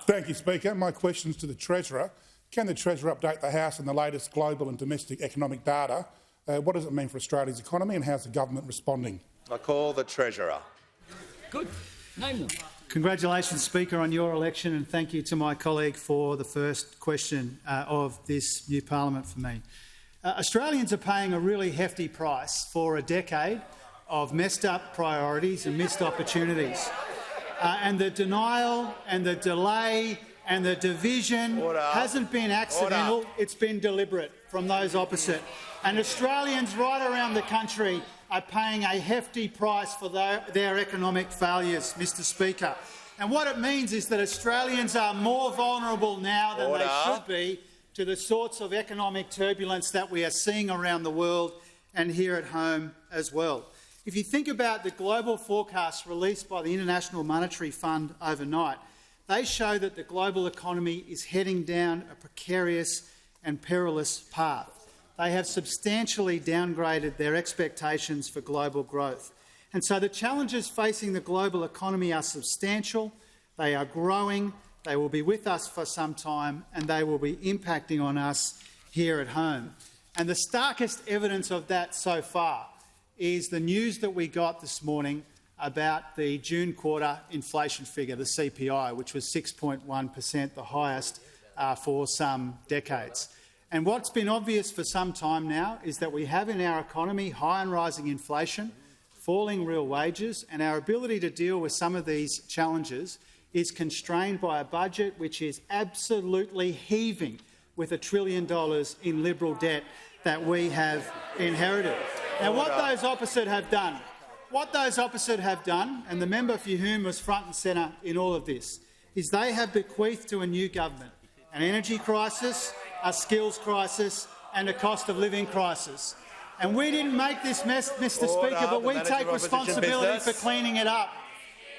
Thank you, Speaker. My question is to the Treasurer. Can the Treasurer update the House on the latest global and domestic economic data? What does it mean for Australia's economy and how's the government responding? I call the Treasurer. Good. Name them. Congratulations, Speaker, on your election, and thank you to my colleague for the first question of this new parliament for me. Australians are paying a really hefty price for a decade of messed up priorities and missed opportunities. And the denial and the delay and the division hasn't been accidental, it's been deliberate from those opposite. And Australians right around the country are paying a hefty price for their economic failures, Mr Speaker. And what it means is that Australians are more vulnerable now than they should be to the sorts of economic turbulence that we are seeing around the world and here at home as well. If you think about the global forecasts released by the International Monetary Fund overnight, they show that the global economy is heading down a precarious and perilous path. They have substantially downgraded their expectations for global growth. And so the challenges facing the global economy are substantial, they are growing, they will be with us for some time, and they will be impacting on us here at home. And the starkest evidence of that so far is the news that we got this morning about the June quarter inflation figure, the CPI, which was 6.1%, the highest for some decades. And what's been obvious for some time now is that we have in our economy high and rising inflation, falling real wages, and our ability to deal with some of these challenges is constrained by a budget which is absolutely heaving with $1 trillion in Liberal debt that we have inherited. Now, what those opposite have done, and the member for whom was front and centre in all of this, is they have bequeathed to a new government an energy crisis, a skills crisis and a cost of living crisis. And we didn't make this mess, Mr Speaker, but we take responsibility for cleaning it up.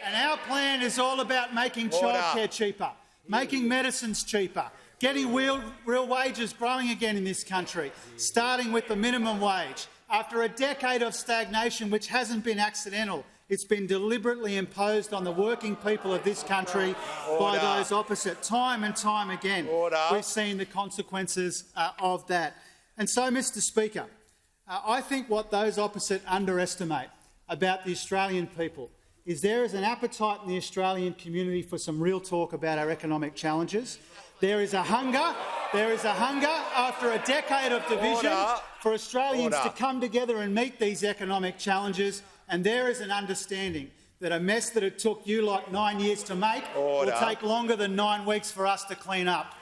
And our plan is all about making childcare cheaper, making medicines cheaper, getting real wages growing again in this country, starting with the minimum wage. After a decade of stagnation, which hasn't been accidental, it's been deliberately imposed on the working people of this country by those opposite. Time and time again, we've seen the consequences of that. And so, Mr Speaker, I think what those opposite underestimate about the Australian people is there is an appetite in the Australian community for some real talk about our economic challenges. There is a hunger after a decade of division for Australians to come together and meet these economic challenges, and there is an understanding that a mess that it took you like 9 years to make will take longer than 9 weeks for us to clean up.